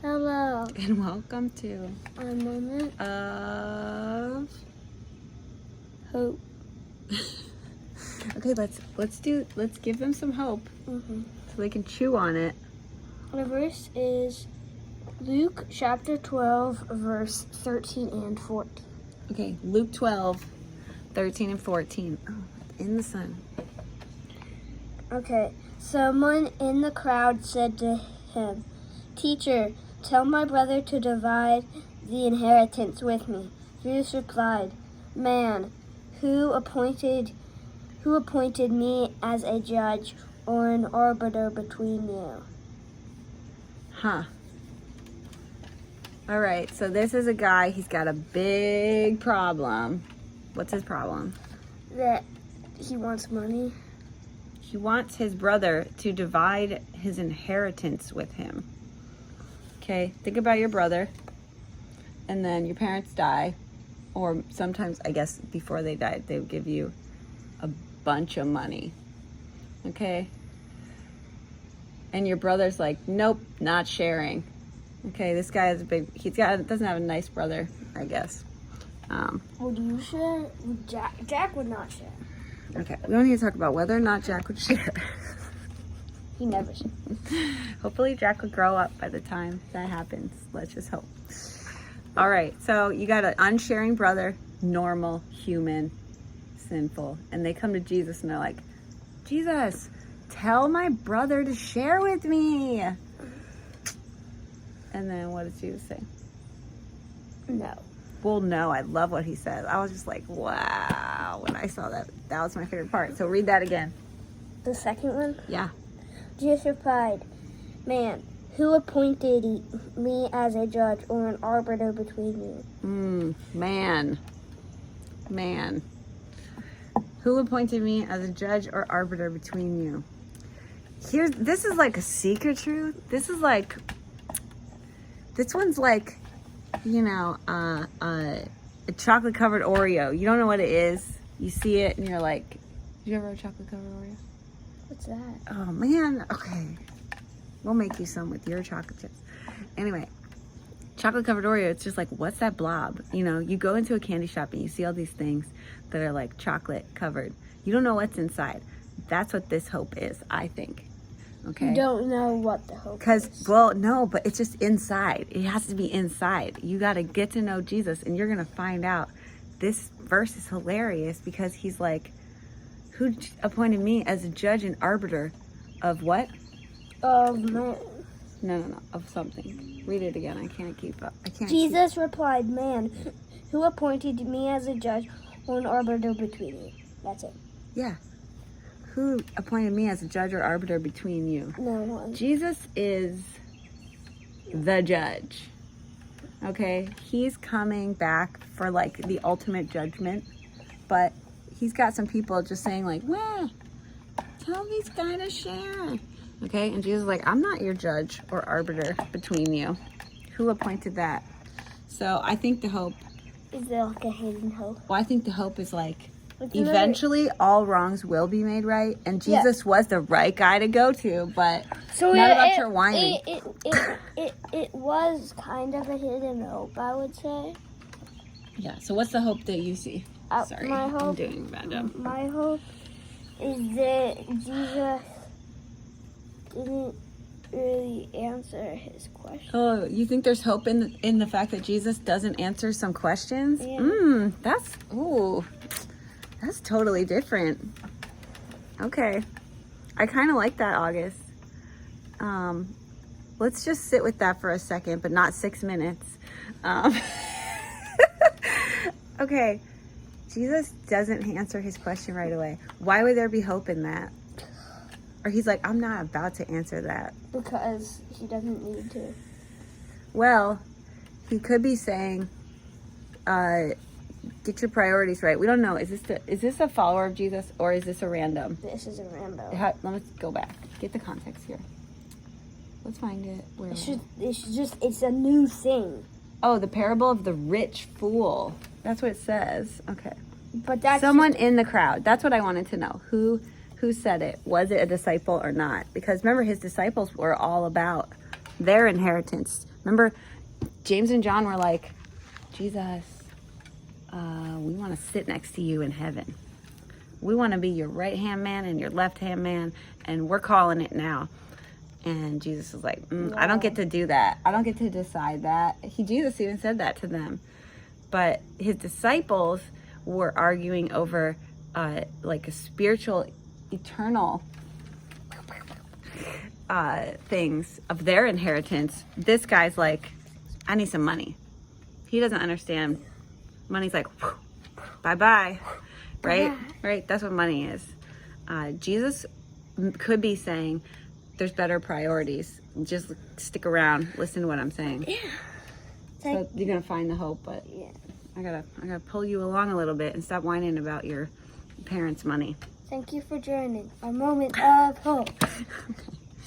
Hello. And welcome to A moment of hope. Okay, let's give them some hope so they can chew on it. The verse is Luke chapter 12, verse 13 and 14. Okay, Luke 12, 13 and 14. Oh, in the sun. Okay, someone in the crowd said to him, "Teacher, tell my brother to divide the inheritance with me." Jesus replied, "Man, who appointed me as a judge or an arbiter between you?" Huh. All right, so this is a guy, he's got a big problem. What's his problem? That he wants money. He wants his brother to divide his inheritance with him. Okay, think about your brother, and then your parents die, or sometimes, I guess, before they died, they would give you a bunch of money. Okay? And your brother's like, nope, not sharing. Okay, this guy is doesn't have a nice brother, I guess. Would you share? Jack would not share. Okay, we don't need to talk about whether or not Jack would share. He never shared. Hopefully Jack will grow up by the time that happens. Let's just hope. All right, so you got an unsharing brother, normal, human, sinful. And they come to Jesus and they're like, "Jesus, tell my brother to share with me." And then what does Jesus say? No. Well, no, I love what he said. I was just like, wow. When I saw that, that was my favorite part. So read that again. The second one? Yeah. Jesus replied, "Man, who appointed me as a judge or an arbiter between you?" Man. Who appointed me as a judge or arbiter between you? This is like a secret truth. This one's like, a chocolate covered Oreo. You don't know what it is. You see it and you're like, did you ever have a chocolate covered Oreo? What's that? Oh man, okay. We'll make you some with your chocolate chips. Anyway, chocolate covered Oreo, it's just like, what's that blob? You go into a candy shop and you see all these things that are like chocolate covered. You don't know what's inside. That's what this hope is, I think. Okay. You don't know what the hope is. Well, no, but it's just inside. It has to be inside. You got to get to know Jesus, and you're going to find out. This verse is hilarious because he's like, who appointed me as a judge and arbiter of what? Of man. No, of something. Read it again. I can't keep up. Jesus replied, "Man, who appointed me as a judge or an arbiter between you?" That's it. Yeah. Who appointed me as a judge or arbiter between you? No one. Jesus is the judge. Okay? He's coming back for like the ultimate judgment. But he's got some people just saying like, well, tell these guys to share. Okay? And Jesus is like, I'm not your judge or arbiter between you. Who appointed that? So I think the hope. Is there like a hidden hope? Well, I think the hope is like, eventually all wrongs will be made right, and Jesus was the right guy to go to, but not about your whining. It was kind of a hidden hope, I would say. Yeah, so what's the hope that you see? Sorry, I'm doing a bad job. My hope is that Jesus didn't really answer his question. Oh, you think there's hope in the fact that Jesus doesn't answer some questions? Yeah. That's totally different. Okay. I kind of like that, August. Let's just sit with that for a second, but not 6 minutes. Okay. Jesus doesn't answer his question right away. Why would there be hope in that? Or he's like, I'm not about to answer that. Because he doesn't need to. Well, he could be saying, get your priorities right. We don't know. Is this a follower of Jesus or is this a random? This is a random. Let's go back. Get the context here. Let's find it. It's a new thing. Oh, the parable of the rich fool. That's what it says. Okay. But that's someone in the crowd. That's what I wanted to know. Who said it? Was it a disciple or not? Because remember, his disciples were all about their inheritance Remember, James and John were like, Jesus, we want to sit next to you in heaven. We want to be your right-hand man and your left-hand man, and we're calling it now. And Jesus was like, I don't get to do that. I don't get to decide that. Jesus even said that to them. But his disciples were arguing over like a spiritual, eternal things of their inheritance. This guy's like, I need some money. He doesn't understand. Money's like, bye-bye, right? Right? That's what money is. Jesus could be saying, there's better priorities. Just stick around. Listen to what I'm saying. Yeah. So you're going to find the hope, but Yeah. I gotta pull you along a little bit and stop whining about your parents' money. Thank you for joining our moment of hope.